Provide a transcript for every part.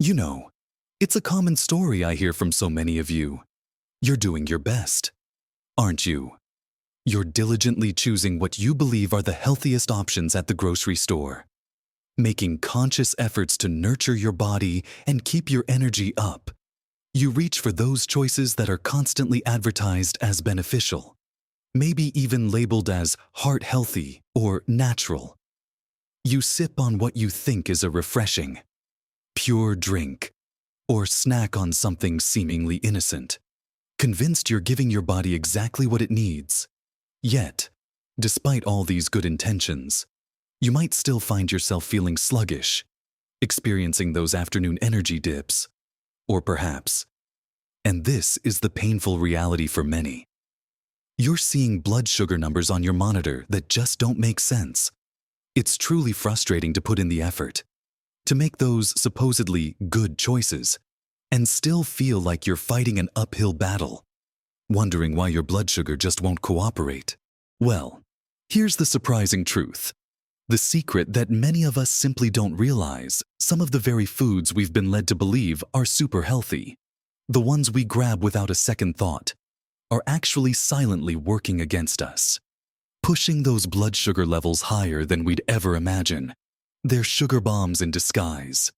You know, it's a common story I hear from so many of you. You're doing your best, aren't you? You're diligently choosing what you believe are the healthiest options at the grocery store, making conscious efforts to nurture your body and keep your energy up. You reach for those choices that are constantly advertised as beneficial, maybe even labeled as heart healthy or natural. You sip on what you think is a refreshing, pure drink, or snack on something seemingly innocent, convinced you're giving your body exactly what it needs. Yet, despite all these good intentions, you might still find yourself feeling sluggish, experiencing those afternoon energy dips, or perhaps, and this is the painful reality for many, you're seeing blood sugar numbers on your monitor that just don't make sense. It's truly frustrating to put in the effort, to make those supposedly good choices, and still feel like you're fighting an uphill battle, wondering why your blood sugar just won't cooperate. Well, here's the surprising truth. The secret that many of us simply don't realize: some of the very foods we've been led to believe are super healthy, the ones we grab without a second thought, are actually silently working against us, pushing those blood sugar levels higher than we'd ever imagine. They're sugar bombs in disguise,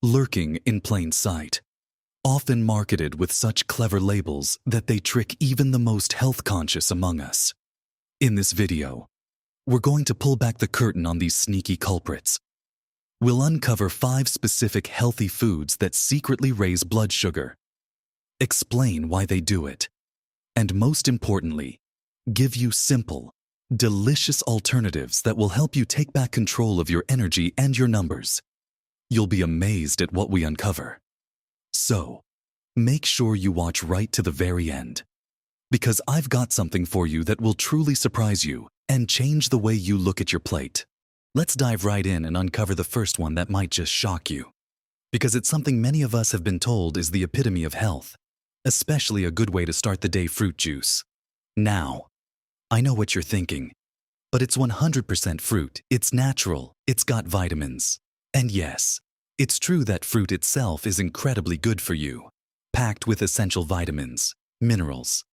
lurking in plain sight, often marketed with such clever labels that they trick even the most health-conscious among us. In this video, we're going to pull back the curtain on these sneaky culprits. We'll uncover 5 specific healthy foods that secretly raise blood sugar, explain why they do it, and most importantly, give you simple, delicious alternatives that will help you take back control of your energy and your numbers. You'll be amazed at what we uncover. So, make sure you watch right to the very end, because I've got something for you that will truly surprise you and change the way you look at your plate. Let's dive right in and uncover the first one that might just shock you, because it's something many of us have been told is the epitome of health, especially a good way to start the day: fruit juice. Now, I know what you're thinking, but it's 100% fruit, it's natural, it's got vitamins. And yes, it's true that fruit itself is incredibly good for you, packed with essential vitamins, minerals,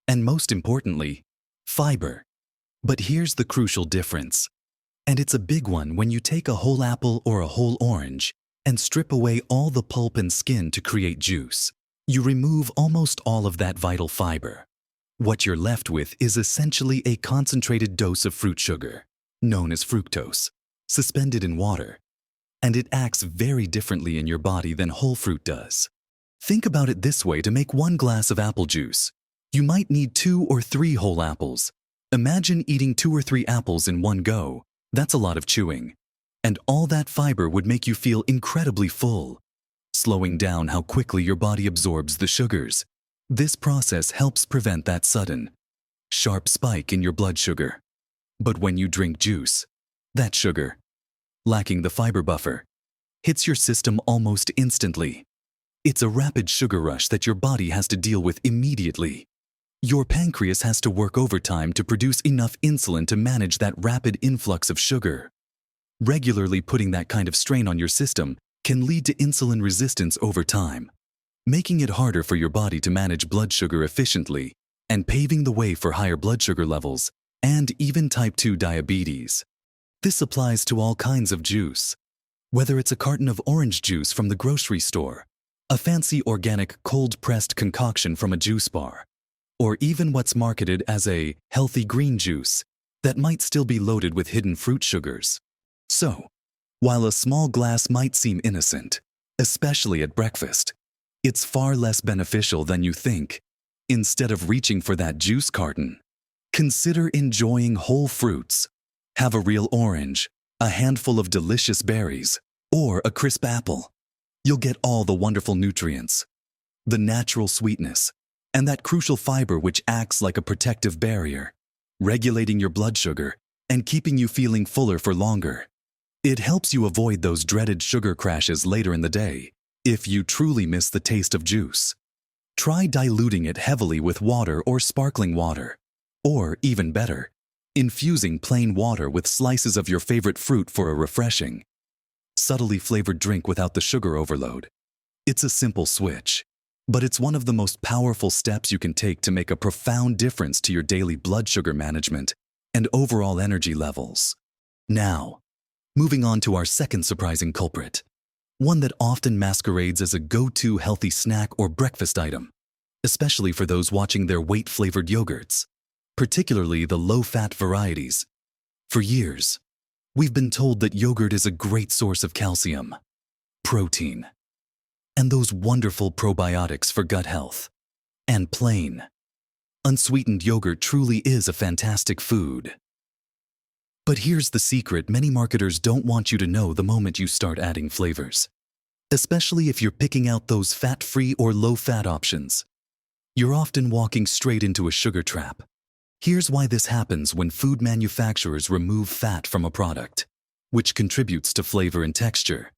and most importantly, fiber. But here's the crucial difference, and it's a big one: when you take a whole apple or a whole orange and strip away all the pulp and skin to create juice, you remove almost all of that vital fiber. What you're left with is essentially a concentrated dose of fruit sugar, known as fructose, suspended in water, and it acts very differently in your body than whole fruit does. Think about it this way: to make 1 glass of apple juice, you might need 2 or 3 whole apples. Imagine eating 2 or 3 apples in one go. That's a lot of chewing, and all that fiber would make you feel incredibly full, slowing down how quickly your body absorbs the sugars. This process helps prevent that sudden, sharp spike in your blood sugar. But when you drink juice, that sugar, lacking the fiber buffer, hits your system almost instantly. It's a rapid sugar rush that your body has to deal with immediately. Your pancreas has to work overtime to produce enough insulin to manage that rapid influx of sugar. Regularly putting that kind of strain on your system can lead to insulin resistance over time, making it harder for your body to manage blood sugar efficiently and paving the way for higher blood sugar levels and even type 2 diabetes. This applies to all kinds of juice. Whether it's a carton of orange juice from the grocery store, a fancy organic cold-pressed concoction from a juice bar, or even what's marketed as a healthy green juice that might still be loaded with hidden fruit sugars. So, while a small glass might seem innocent, especially at breakfast, it's far less beneficial than you think. Instead of reaching for that juice carton, consider enjoying whole fruits. Have a real orange, a handful of delicious berries, or a crisp apple. You'll get all the wonderful nutrients, the natural sweetness, and that crucial fiber which acts like a protective barrier, regulating your blood sugar and keeping you feeling fuller for longer. It helps you avoid those dreaded sugar crashes later in the day if you truly miss the taste of juice. Try diluting it heavily with water or sparkling water, or even better, infusing plain water with slices of your favorite fruit for a refreshing, subtly flavored drink without the sugar overload. It's a simple switch, but it's one of the most powerful steps you can take to make a profound difference to your daily blood sugar management and overall energy levels. Now, moving on to our second surprising culprit, one that often masquerades as a go-to healthy snack or breakfast item, especially for those watching their weight-flavored yogurts, particularly the low-fat varieties. For years, we've been told that yogurt is a great source of calcium, protein, and those wonderful probiotics for gut health. And plain, unsweetened yogurt truly is a fantastic food. But here's the secret many marketers don't want you to know the moment you start adding flavors, especially if you're picking out those fat-free or low-fat options. You're often walking straight into a sugar trap. Here's why this happens when food manufacturers remove fat from a product, which contributes to flavor and texture.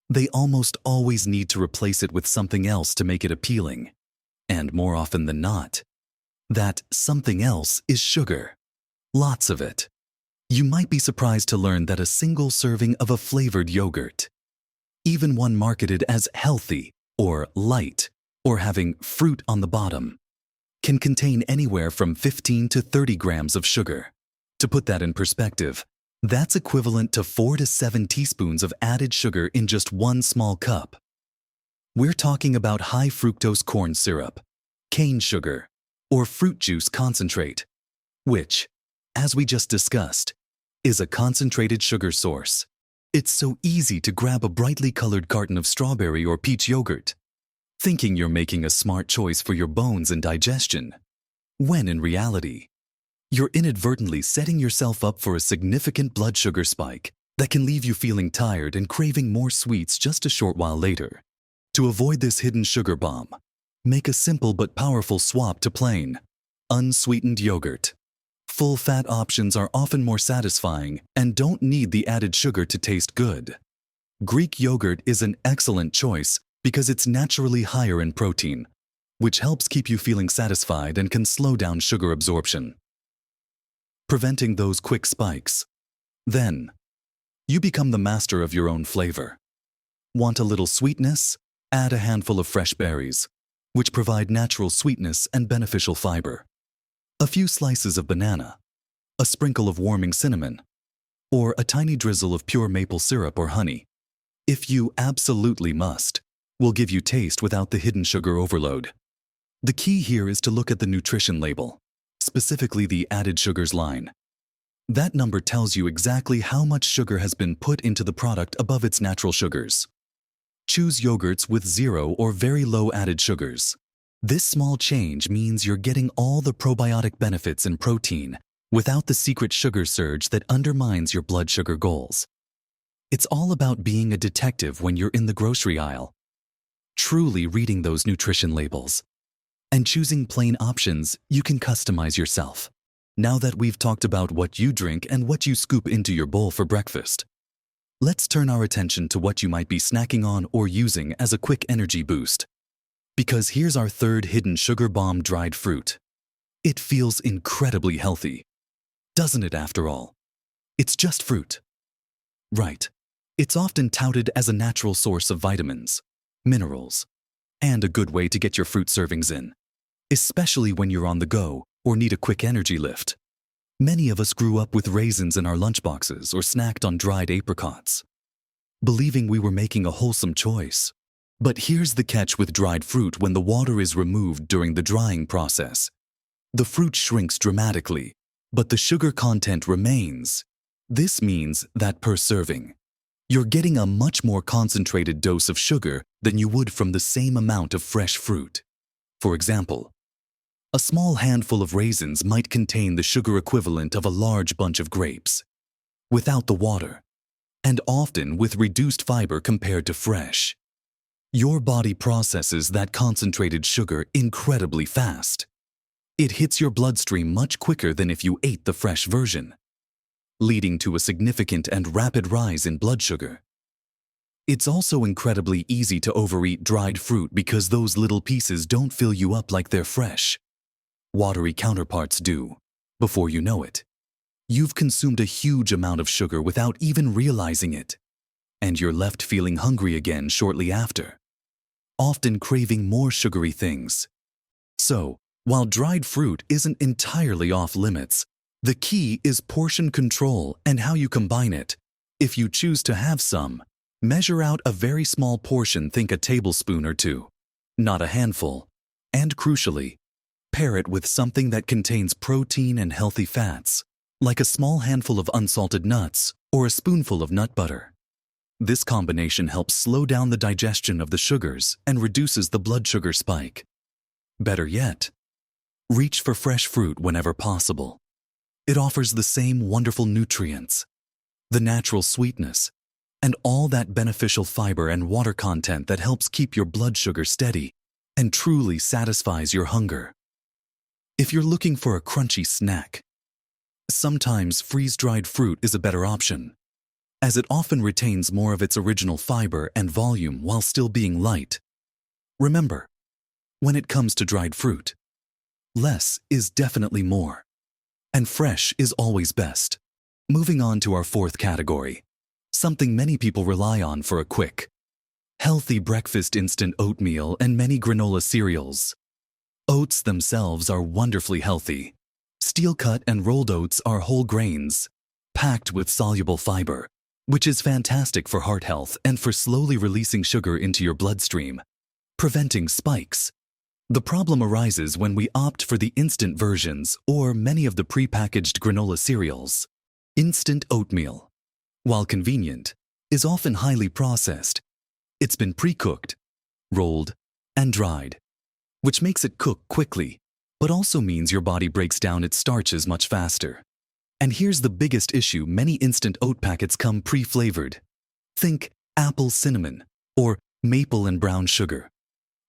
They almost always need to replace it with something else to make it appealing. And more often than not, that something else is sugar. Lots of it. You might be surprised to learn that a single serving of a flavored yogurt, even one marketed as healthy or light or having fruit on the bottom, can contain anywhere from 15 to 30 grams of sugar. To put that in perspective, that's equivalent to 4 to 7 teaspoons of added sugar in just one small cup. We're talking about high fructose corn syrup, cane sugar, or fruit juice concentrate, which, as we just discussed, is a concentrated sugar source. It's so easy to grab a brightly colored carton of strawberry or peach yogurt, thinking you're making a smart choice for your bones and digestion, when in reality, you're inadvertently setting yourself up for a significant blood sugar spike that can leave you feeling tired and craving more sweets just a short while later. To avoid this hidden sugar bomb, make a simple but powerful swap to plain, unsweetened yogurt. Full-fat options are often more satisfying and don't need the added sugar to taste good. Greek yogurt is an excellent choice because it's naturally higher in protein, which helps keep you feeling satisfied and can slow down sugar absorption, preventing those quick spikes. Then, you become the master of your own flavor. Want a little sweetness? Add a handful of fresh berries, which provide natural sweetness and beneficial fiber. A few slices of banana, a sprinkle of warming cinnamon, or a tiny drizzle of pure maple syrup or honey, if you absolutely must, will give you taste without the hidden sugar overload. The key here is to look at the nutrition label, specifically the added sugars line. That number tells you exactly how much sugar has been put into the product above its natural sugars. Choose yogurts with 0 or very low added sugars. This small change means you're getting all the probiotic benefits and protein without the secret sugar surge that undermines your blood sugar goals. It's all about being a detective when you're in the grocery aisle, truly reading those nutrition labels, and choosing plain options you can customize yourself. Now that we've talked about what you drink and what you scoop into your bowl for breakfast, let's turn our attention to what you might be snacking on or using as a quick energy boost. Because here's our third hidden sugar bomb: dried fruit. It feels incredibly healthy, doesn't it after all? It's just fruit. Right. It's often touted as a natural source of vitamins, minerals, and a good way to get your fruit servings in, especially when you're on the go or need a quick energy lift. Many of us grew up with raisins in our lunchboxes or snacked on dried apricots, believing we were making a wholesome choice. But here's the catch with dried fruit: when the water is removed during the drying process, the fruit shrinks dramatically, but the sugar content remains. This means that per serving, you're getting a much more concentrated dose of sugar than you would from the same amount of fresh fruit. For example, a small handful of raisins might contain the sugar equivalent of a large bunch of grapes, without the water, and often with reduced fiber compared to fresh. Your body processes that concentrated sugar incredibly fast. It hits your bloodstream much quicker than if you ate the fresh version, leading to a significant and rapid rise in blood sugar. It's also incredibly easy to overeat dried fruit because those little pieces don't fill you up like their fresh, watery counterparts do. Before you know it, you've consumed a huge amount of sugar without even realizing it, and you're left feeling hungry again shortly after. often craving more sugary things. So, while dried fruit isn't entirely off limits, the key is portion control and how you combine it. If you choose to have some, measure out a very small portion, think a tablespoon or two, not a handful. And crucially, pair it with something that contains protein and healthy fats, like a small handful of unsalted nuts or a spoonful of nut butter. This combination helps slow down the digestion of the sugars and reduces the blood sugar spike. Better yet, reach for fresh fruit whenever possible. It offers the same wonderful nutrients, the natural sweetness, and all that beneficial fiber and water content that helps keep your blood sugar steady and truly satisfies your hunger. If you're looking for a crunchy snack, sometimes freeze-dried fruit is a better option, as it often retains more of its original fiber and volume while still being light. Remember, when it comes to dried fruit, less is definitely more, and fresh is always best. Moving on to our fourth category, something many people rely on for a quick, healthy breakfast: instant oatmeal and many granola cereals. Oats themselves are wonderfully healthy. Steel-cut and rolled oats are whole grains, packed with soluble fiber, which is fantastic for heart health and for slowly releasing sugar into your bloodstream, preventing spikes. The problem arises when we opt for the instant versions or many of the pre-packaged granola cereals. Instant oatmeal, while convenient, is often highly processed. It's been pre-cooked, rolled, and dried, which makes it cook quickly, but also means your body breaks down its starches much faster. And here's the biggest issue: many instant oat packets come pre-flavored. Think apple cinnamon or maple and brown sugar.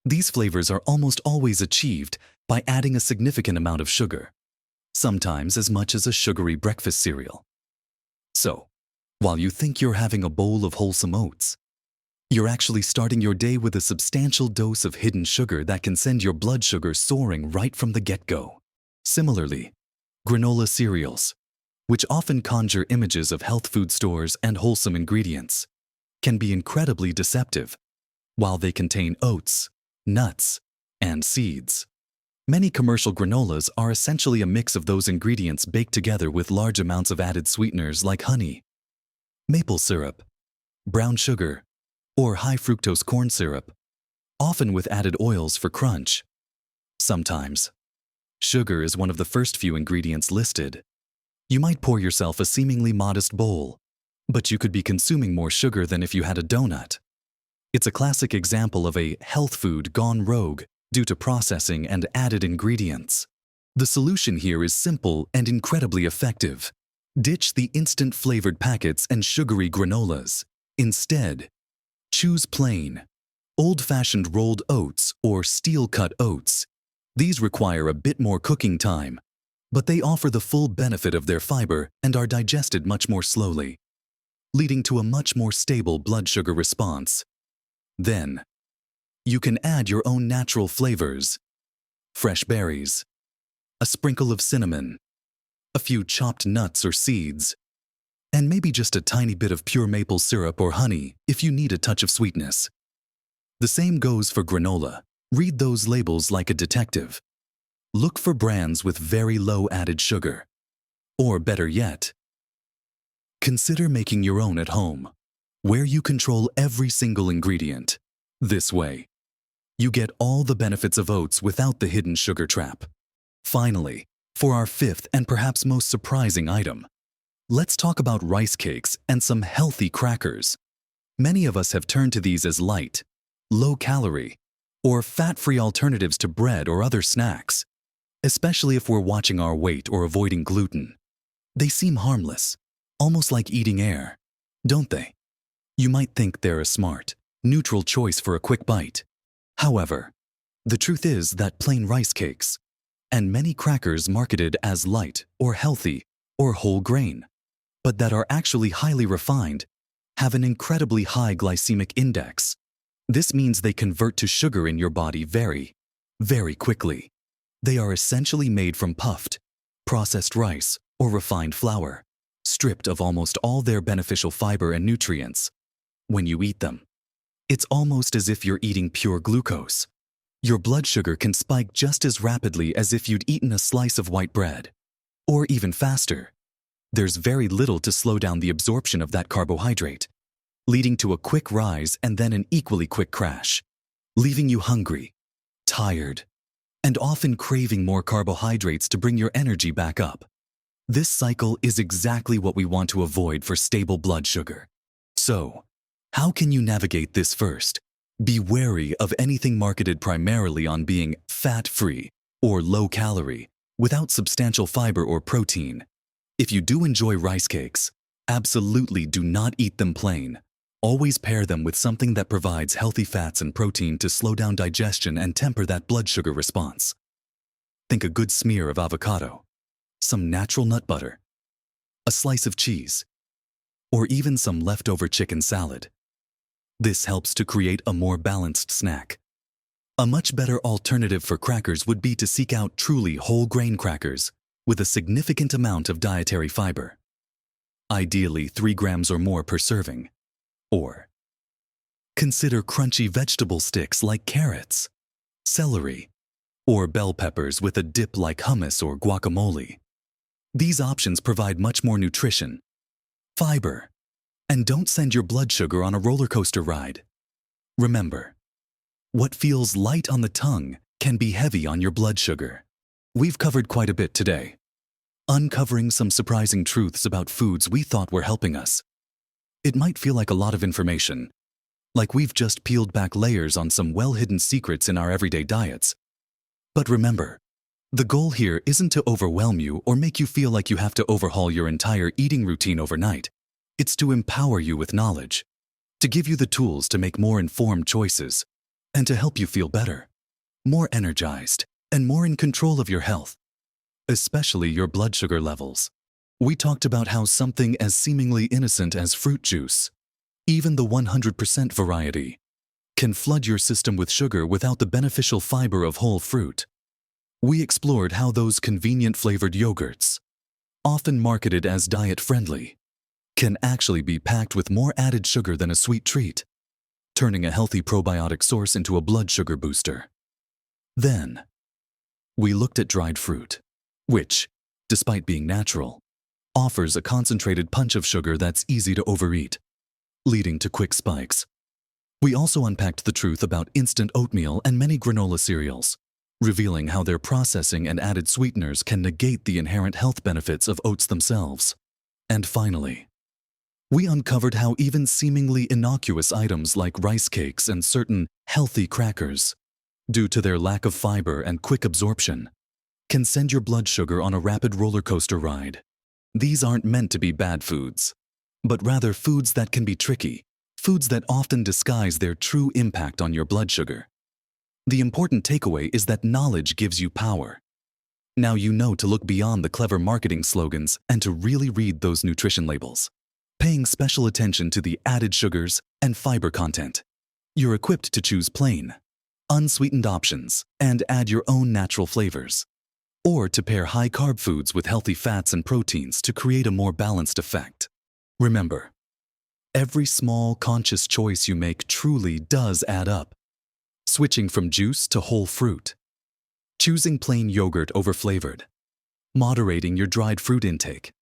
These flavors are almost always achieved by adding a significant amount of sugar, sometimes as much as a sugary breakfast cereal. So, while you think you're having a bowl of wholesome oats, you're actually starting your day with a substantial dose of hidden sugar that can send your blood sugar soaring right from the get-go. Similarly, granola cereals, which often conjure images of health food stores and wholesome ingredients, can be incredibly deceptive. While they contain oats, nuts, and seeds, many commercial granolas are essentially a mix of those ingredients baked together with large amounts of added sweeteners like honey, maple syrup, brown sugar, or high fructose corn syrup, often with added oils for crunch. Sometimes, sugar is one of the first few ingredients listed. You might pour yourself a seemingly modest bowl, but you could be consuming more sugar than if you had a donut. It's a classic example of a health food gone rogue due to processing and added ingredients. The solution here is simple and incredibly effective. Ditch the instant flavored packets and sugary granolas. Instead, choose plain, old-fashioned rolled oats or steel-cut oats. These require a bit more cooking time, but they offer the full benefit of their fiber and are digested much more slowly, leading to a much more stable blood sugar response. Then, you can add your own natural flavors: fresh berries, a sprinkle of cinnamon, a few chopped nuts or seeds, and maybe just a tiny bit of pure maple syrup or honey if you need a touch of sweetness. The same goes for granola. Read those labels like a detective. Look for brands with very low added sugar. Or better yet, consider making your own at home, where you control every single ingredient. This way, you get all the benefits of oats without the hidden sugar trap. Finally, for our fifth and perhaps most surprising item, let's talk about rice cakes and some healthy crackers. Many of us have turned to these as light, low-calorie, or fat-free alternatives to bread or other snacks, especially if we're watching our weight or avoiding gluten. They seem harmless, almost like eating air, don't they? You might think they're a smart, neutral choice for a quick bite. However, the truth is that plain rice cakes, and many crackers marketed as light or healthy or whole grain, but that are actually highly refined, have an incredibly high glycemic index. This means they convert to sugar in your body very, very quickly. They are essentially made from puffed, processed rice or refined flour, stripped of almost all their beneficial fiber and nutrients. When you eat them, It's almost as if you're eating pure glucose. Your blood sugar can spike just as rapidly as if you'd eaten a slice of white bread. Or even faster. There's very little to slow down the absorption of that carbohydrate, leading to a quick rise and then an equally quick crash, leaving you hungry, tired, and often craving more carbohydrates to bring your energy back up. This cycle is exactly what we want to avoid for stable blood sugar. So, how can you navigate this first? Be wary of anything marketed primarily on being fat-free or low-calorie, without substantial fiber or protein. If you do enjoy rice cakes, absolutely do not eat them plain. Always pair them with something that provides healthy fats and protein to slow down digestion and temper that blood sugar response. Think a good smear of avocado, some natural nut butter, a slice of cheese, or even some leftover chicken salad. This helps to create a more balanced snack. A much better alternative for crackers would be to seek out truly whole grain crackers with a significant amount of dietary fiber. Ideally 3 grams or more per serving. Or consider crunchy vegetable sticks like carrots, celery, or bell peppers with a dip like hummus or guacamole. These options provide much more nutrition, fiber, and don't send your blood sugar on a roller coaster ride. Remember, what feels light on the tongue can be heavy on your blood sugar. We've covered quite a bit today, uncovering some surprising truths about foods we thought were helping us. It might feel like a lot of information, like we've just peeled back layers on some well-hidden secrets in our everyday diets. But remember, the goal here isn't to overwhelm you or make you feel like you have to overhaul your entire eating routine overnight. It's to empower you with knowledge, to give you the tools to make more informed choices, and to help you feel better, more energized, and more in control of your health, especially your blood sugar levels. We talked about how something as seemingly innocent as fruit juice, even the 100% variety, can flood your system with sugar without the beneficial fiber of whole fruit. We explored how those convenient flavored yogurts, often marketed as diet-friendly, can actually be packed with more added sugar than a sweet treat, turning a healthy probiotic source into a blood sugar booster. Then, we looked at dried fruit, which, despite being natural, offers a concentrated punch of sugar that's easy to overeat, leading to quick spikes. We also unpacked the truth about instant oatmeal and many granola cereals, revealing how their processing and added sweeteners can negate the inherent health benefits of oats themselves. And finally, we uncovered how even seemingly innocuous items like rice cakes and certain healthy crackers, due to their lack of fiber and quick absorption, can send your blood sugar on a rapid roller coaster ride. These aren't meant to be bad foods, but rather foods that can be tricky, foods that often disguise their true impact on your blood sugar. The important takeaway is that knowledge gives you power. Now you know to look beyond the clever marketing slogans and to really read those nutrition labels, paying special attention to the added sugars and fiber content. You're equipped to choose plain, unsweetened options and add your own natural flavors, or to pair high-carb foods with healthy fats and proteins to create a more balanced effect. Remember, every small conscious choice you make truly does add up. Switching from juice to whole fruit, choosing plain yogurt over flavored, moderating your dried fruit intake,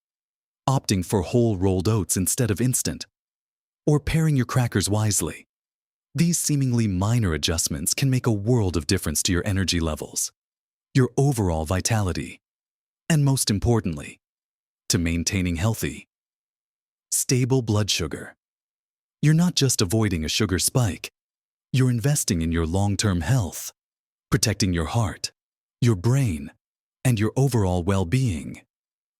opting for whole rolled oats instead of instant, or pairing your crackers wisely. These seemingly minor adjustments can make a world of difference to your energy levels, your overall vitality, and most importantly, to maintaining healthy, stable blood sugar. You're not just avoiding a sugar spike, you're investing in your long-term health, protecting your heart, your brain, and your overall well-being.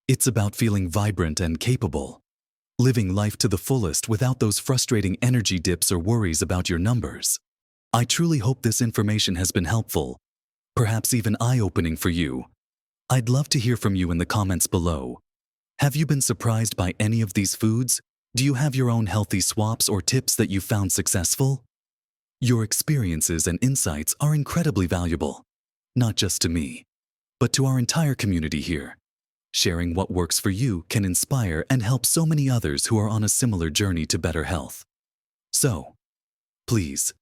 It's about feeling vibrant and capable, living life to the fullest without those frustrating energy dips or worries about your numbers. I truly hope this information has been helpful, perhaps even eye-opening for you. I'd love to hear from you in the comments below. Have you been surprised by any of these foods? Do you have your own healthy swaps or tips that you found successful? Your experiences and insights are incredibly valuable, not just to me, but to our entire community here. Sharing what works for you can inspire and help so many others who are on a similar journey to better health. So, Please,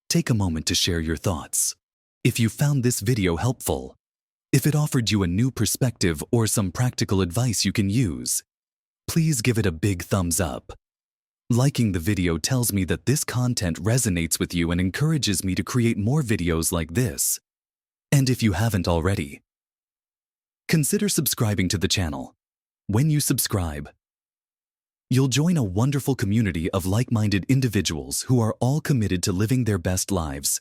take a moment to share your thoughts. If you found this video helpful, if it offered you a new perspective or some practical advice you can use, please give it a big thumbs up. Liking the video tells me that this content resonates with you and encourages me to create more videos like this. And if you haven't already, consider subscribing to the channel. When you subscribe, you'll join a wonderful community of like-minded individuals who are all committed to living their best lives.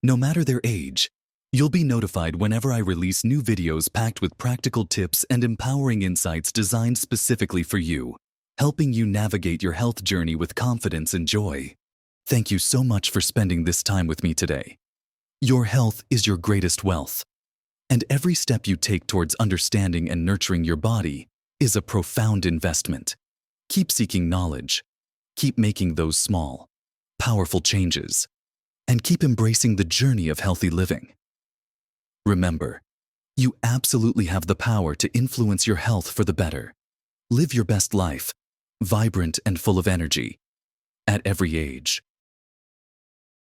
No matter their age, you'll be notified whenever I release new videos packed with practical tips and empowering insights designed specifically for you, helping you navigate your health journey with confidence and joy. Thank you so much for spending this time with me today. Your health is your greatest wealth, and every step you take towards understanding and nurturing your body is a profound investment. Keep seeking knowledge, keep making those small, powerful changes, and keep embracing the journey of healthy living. Remember, you absolutely have the power to influence your health for the better. Live your best life, vibrant and full of energy, at every age.